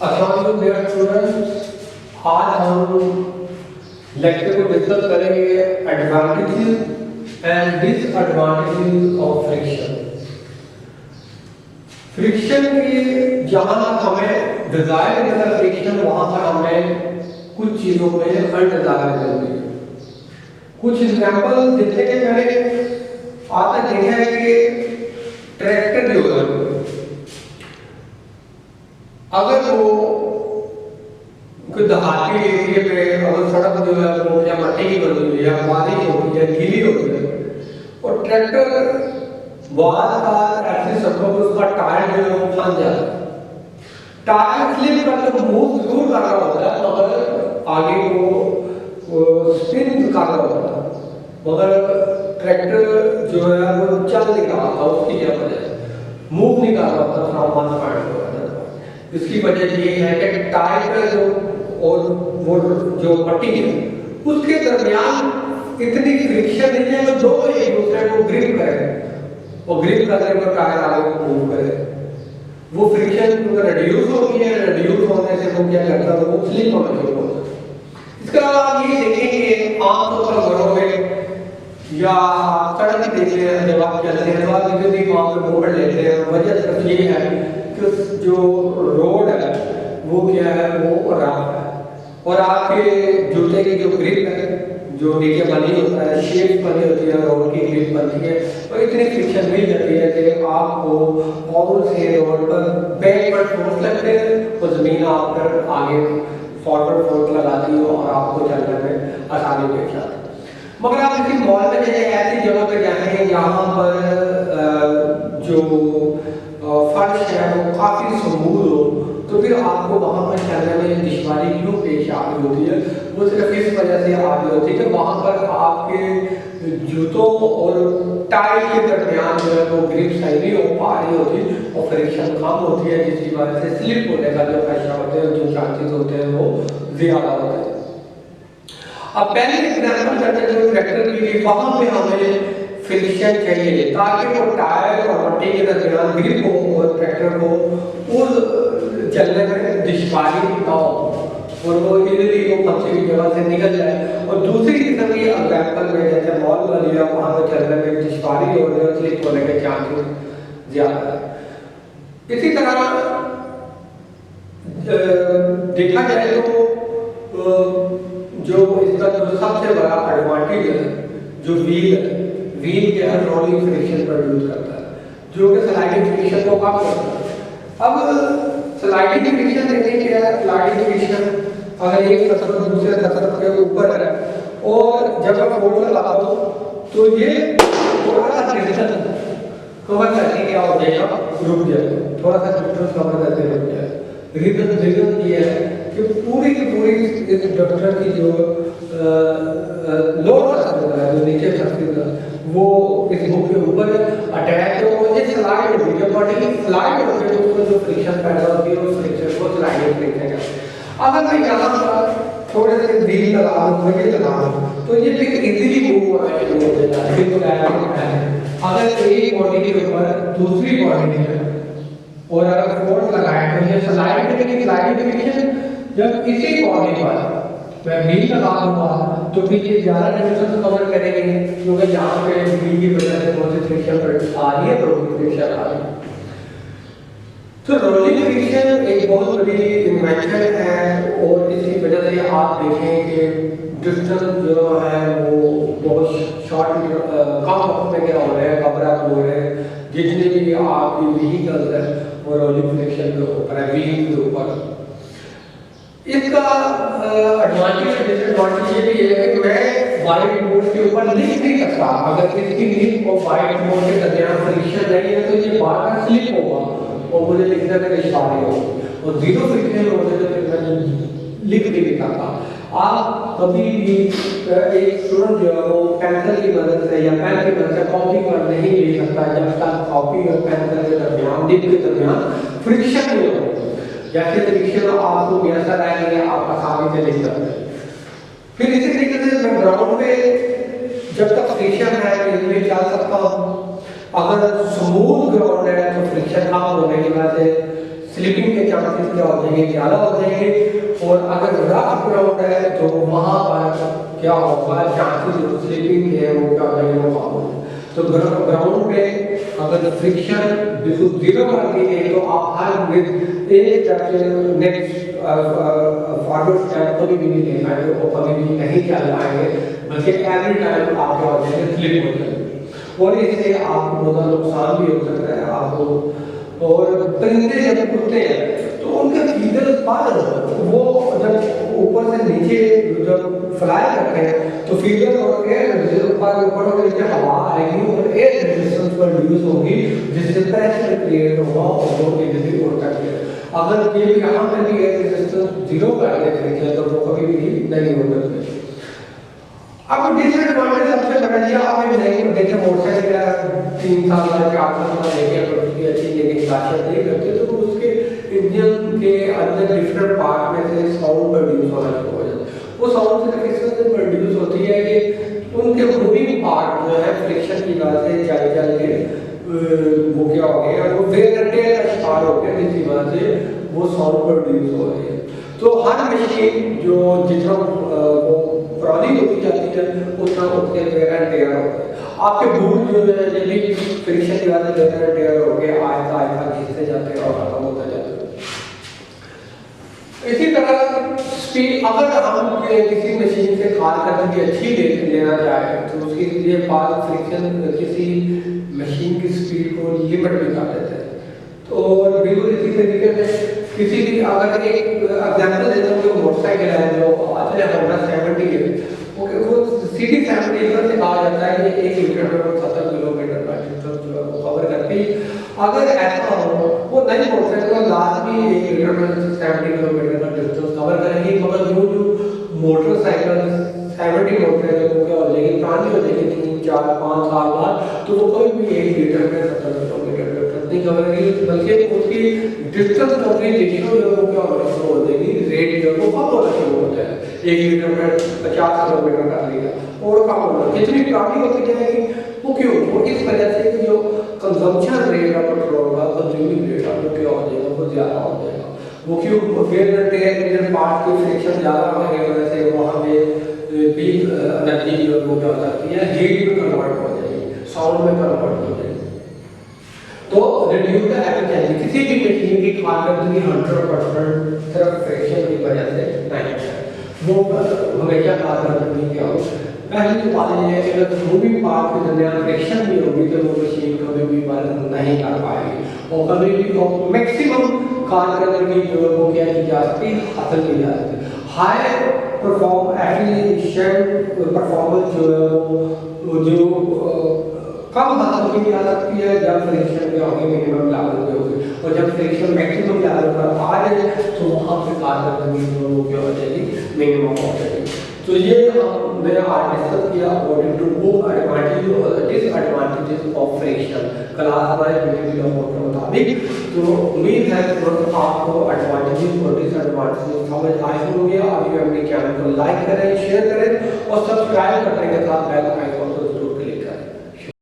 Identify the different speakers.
Speaker 1: अस्सलाम dear students, आज हम लेक्चर को डिस्कस करेंगे advantages and disadvantages of friction. Friction के जहाँ हमें डिजायर रहता है फ्रिक्शन, वहाँ पर हमें कुछ चीज़ों में अनडिजायर मिलती है। कुछ एग्जाम्पल जितने के मैंने आता देखा है कि ट्रैक्टर जो है अगर वो कोई देहाती एरिया पे अगर सड़क जो है वो या मट्टी की बनी हुई है या बारिश होती है गीली होती है और ट्रैक्टर बार बार ऐसे सड़कों पर उसका टायर जो है वो फंस जाता है। टायर स्लिप करके मूव जरूर कर रहा होता है मगर आगे वो स्पिन कर रहा होता है, मगर ट्रैक्टर जो है वो चल नहीं रहा था, उसकी क्या वजह है मूव नहीं कर रहा था from one point two another. इसकी वजह ये है कि टायर का जो और वो जो पट्टी है उसके दरमियान इतनी फ्रिक्शन नहीं है कि दो एक दूसरे को ग्रिप करें और ग्रिप करने पर टायर आगे को मूव करे। वो फ्रिक्शन रिड्यूस होती है, रिड्यूस होने से वो क्या करता है वो स्लिप होने शुरू होता है। इसके अलावा आप ये देखेंगे आमतौर पर घरों में या सड़क ही देख रहे हैं जब आप चलते हैं तो आप भी वहाँ पर मोड़ लेते हैं। वजह सिर्फ ये है कि जो रोड है वो क्या है वो रफ है और आपके जूते की जो ग्रिप है जो नीचे बनी होता है शेप बनी होती है रोड की ग्रिप बनती है तो इतनी फ्रिक्शन मिल जाती है कि आपको और से रोड पर बैकवर्ड फोर्स लगते हैं और जमीन आप पर आगे फॉरवर्ड फोर्स लगाती है और आपको चलने में आसानी पेश आती है। मगर आप किसी मॉल में जाए ऐसी जगह पे जाएंगे जहाँ पर जो फर्श है वो काफ़ी स्मूथ हो तो फिर आपको वहाँ पर चलने में दुश्वारी क्यों पेश आ रही होती है? वो सिर्फ इस वजह से आ रही होती है कि वहाँ पर आपके जूतों और टायर के दरमियान जो है वो ग्रिप सही नहीं हो पा रही होती और फ्रिक्शन कम होती है जिसकी वजह से स्लिप होने का जो खतरा होते हैं जो चांसेस होते हैं वो ज़्यादा होते हैं। अब पहले एग्जाम्पल करते हैं ट्रैक्टर के लिए वहाँ पे हमें फ्रिक्शन चाहिए ताकि वो टायर और पट्टी के दरमियान ग्रिप हो और ट्रैक्टर को उस चलने में दुश्वारी ना हो और वो इजीली वो फंसे की जगह से निकल जाए। और दूसरी किस्म की एग्जाम्पल में जैसे मॉल वाली है वहाँ पर चलने में दुश्वारी हो रही है स्लिप होने के चांसेस ज़्यादा है। इसी तरह देखा जाए तो जो इसका जो सबसे बड़ा एडवांटेज है जो व्हील क्या है रोलिंग फ्रिक्शन प्रोड्यूस करता है जो कि स्लाइडिंग फ्रिक्शन को कम करता है। अब स्लाइडिंग फ्रिक्शन देखिए क्या है, स्लाइडिंग फ्रिक्शन अगर एक तरफ दूसरे तरफ के ऊपर है और जब आप फोर्स लगाते हो तो ये थोड़ा सा डिस्टेंस कवर करके क्या हो जाएगा रुक जाएगा, थोड़ा सा डिस्टेंस कवर करके रुक जाएगा। रीजन ये है कि पूरी की पूरी इस डॉक्टर की जो लोअर सर्फेस है जो नीचे सर्फेस है वो इस बुक के ऊपर अटैच है और ये स्लाइड होती है बॉडी स्लाइड होती है उसमें जो फ्रिक्शन पैदा होती है उस फ्रिक्शन को स्लाइडिंग फ्रिक्शन है। अगर मैं यहाँ पर थोड़े से व्हील लगा दूँ वही लगा दूँ तो ये फिर इजीली मूव होना शुरू हो जाता है। बिल्कुल अगर एक बॉडी के ऊपर दूसरी बॉडी है और अगर फोर्स लगाए तो ये स्लाइडिंग फ्रिक्शन जब इसी बॉडी पर मैं व्हील लगा दूंगा तो फिर ये ज़्यादा डिस्टेंस कवर करेंगे क्योंकि यहाँ पे व्हील की वजह से बहुत सी फ्रिक्शन आ रही है तो फ्रिक्शन आ रही है। तो रोलिंग फ्रिक्शन एक बहुत बड़ी इन्वेंशन है और इसकी वजह से आप देखें कि डिस्टेंस जो है वो बहुत शॉर्ट कम वक्त में क्या हो रहा है कवर अप हो रहे हैं। जितने भी आपकी व्हीकल्स है वो रोलिंग फ्रिक्शन के ऊपर है, व्हील के ऊपर। इसका एडवांटेज डिसएडवांटेज ये भी है कि मैं व्हाइट बोर्ड के ऊपर लिख नहीं सकता। अगर इसकी लिख और व्हाइट बोर्ड के दरमियान फ्रिक्शन नहीं है तो ये बार बार स्लिप होगा और मुझे लिखने में दुश्वारी होगी और जीरो फ्रिक्शन होने से फिर मैं लिख भी नहीं सकता। आप कभी भी एक स्टूडेंट जो है वो पेंसिल की मदद से या पेन की मदद से कॉपी पर नहीं लिख सकता जब तक कॉपी और पेंसिल के दरमियान लिख के दरमियान फ्रिक्शन नहीं हो। जैसे फ्रिक्शन आपको मैसर आएंगे आप आसानी से लिख सकते हैं। फिर इसी तरीके से मैं ग्राउंड पे जब तक फ्रिक्शन है मैं इसमें चल सकता हूँ। अगर स्मूथ ग्राउंड है तो फ्रिक्शन कम होने की वजह से स्लिपिंग के चांसेस क्या हो जाएंगे, ज़्यादा हो जाएंगे। और अगर रफ ग्राउंड है तो वहाँ पर क्या होगा, चांसेस जो स्लिपिंग है वो क्या हो जाएंगे, वो कम हो जाएंगे। तो ग्राउंड पे अगर फ्रिक्शन बिल्कुल जीरो कर देंगे तो आप हर विद एक स्टेप से नेक्स्ट फॉरवर्ड स्टेप कभी भी नहीं ले पाएंगे और कभी भी नहीं चल पाएंगे, बल्कि एवरी टाइम आप क्या हो जाएंगे, स्लिप हो जाएंगे और इससे आपको बहुत नुकसान भी हो सकता है आपको। और परिंदे जब उड़ते हैं तो उनके फीदर पर वो जब ऊपर से नीचे जब फ्लाई करते हैं तो फीदर और एयर ऊपर और नीचे हवा आएगी और एयर रेजिस्टेंस प्रोड्यूस होगी, जिससे प्रेशर क्रिएट होगा और वो इजीली उड़ सकते हैं। अगर ये यहाँ पे भी एयर रेजिस्टेंस जीरो कर देते हैं तो वो कभी भी नहीं उड़ सकते। अब डिसएडवांटेज सबसे बड़ा ये आपने नहीं देखे, मोटरसाइकिल 3 साल या 4 साल लेके अगर उसकी अच्छी लेकिन खासियत नहीं करते तो उसके इंजन के अंदर डिफरेंट पार्ट में से साउंड प्रोड्यूस होना शुरू हो जाता है। वो साउंड से किस तरह से प्रोड्यूस होती है कि उनके मूविंग पार्ट जो है फ्रिक्शन की वजह से चल चल के वो क्या हो गया, वो वेयर एंड टेयर का शिकार हो गया, जिसकी वजह से वो साउंड प्रोड्यूस हो रही है। तो हर मशीन जो जितना वो पुरानी होती जाती है उतना उसके वेयर एंड टेयर होता है। आपके बूट जो है यदि फ्रिक्शन की वजह से वेयर एंड टेयर हो गया, आहिस्ता आहिस्ता घिसते जाते हैं और खत्म होते जाते हैं। इसी तरह स्पीड, अगर हम किसी मशीन से खाद करने की अच्छी लेना चाहे तो उसके लिए बाद फ्रिक्शन किसी मशीन की स्पीड को लिमिट भी कर देते हैं। तो बिल्कुल इसी तरीके से किसी भी, अगर एक एग्जांपल देता हूँ, जो मोटरसाइकिल है जो आज होंडा 70 है, ओके, वो सिटी 70 से कहा जाता है कि 1 लीटर में 70 किलोमीटर का डिस्टेंस जो है वो कवर करती है। अगर ऐसा हो वो नई मोटरसाइकिल लाजमी 1 लीटर में 70 किलोमीटर का डिस्टेंस कवर करेगी, मगर जो मोटरसाइकिल 70 मोटरसाइकिल को क्या हो जाएगी, पुरानी हो जाएगी 3, 4, 5 साल बाद, तो वो कोई भी 1 लीटर में 70 किलोमीटर नहीं कवर करेगी, बल्कि उसकी डिस्टेंस कवरेज रेशियो जो है क्या हो जाएगी, रेट जो है वो कम होना शुरू हो जाएगा। 1 लीटर में 50 किलोमीटर कर लिया और कम होना, जितनी पुरानी होती जाएगी वो क्यों, वो इस वजह से कि जो कंजम्पशन रेट ऑफ पेट्रोल का, कंज्यूमिंग रेट ऑफ वो क्या हो जाएगा, वो ज़्यादा हो जाएगा। वो क्यों, वेयर एंड टेयर पार्ट की फ्रिक्शन ज़्यादा होने की वजह से वहाँ पे पीक एनर्जी जो वो क्या हो सकती है, हीट में कन्वर्ट हो जाएगी, साउंड में कन्वर्ट हो जाएगी। तो रिड्यूस द एफिशिएंसी, किसी भी मशीन की कारकर्दगी 100% सिर्फ फ्रिक्शन की वजह से नहीं है, वो हमेशा कारकर्दगी क्या हो। पहली तो बात ये है कि अगर मूविंग पार्ट के दरमियान फ्रिक्शन भी होगी तो वो मशीन कभी भी वर्क नहीं कर पाएगी और कभी भी मैक्सिमम कारकर्दगी जो है वो क्या की जा सकती है, हासिल की जा सकती है। हाई एफिशिएंट परफॉर्मेंस जो है वो जो कब हासिल की जा सकती है, जब फ्रिक्शन क्या होगी, मिनिमम लेवल पे होगी, और जब फ्रिक्शन मैक्सिमम लेवल पर आ जाए तो वहाँ पे कारकर्दगी जो क्या हो जाएगी, मिनिमम हो जाएगी। तो ये हमने आज डिस्कस किया अकॉर्डिंग टू बुक एडवांटेज और disadvantages of friction class wise video के मुताबिक। तो उम्मीद है कि आपको एडवांटेजेस और डिसएडवांटेजेस समझ आए होंगे। आप अपने चैनल को लाइक करें, शेयर करें और सब्सक्राइब करने के साथ बेल आइकन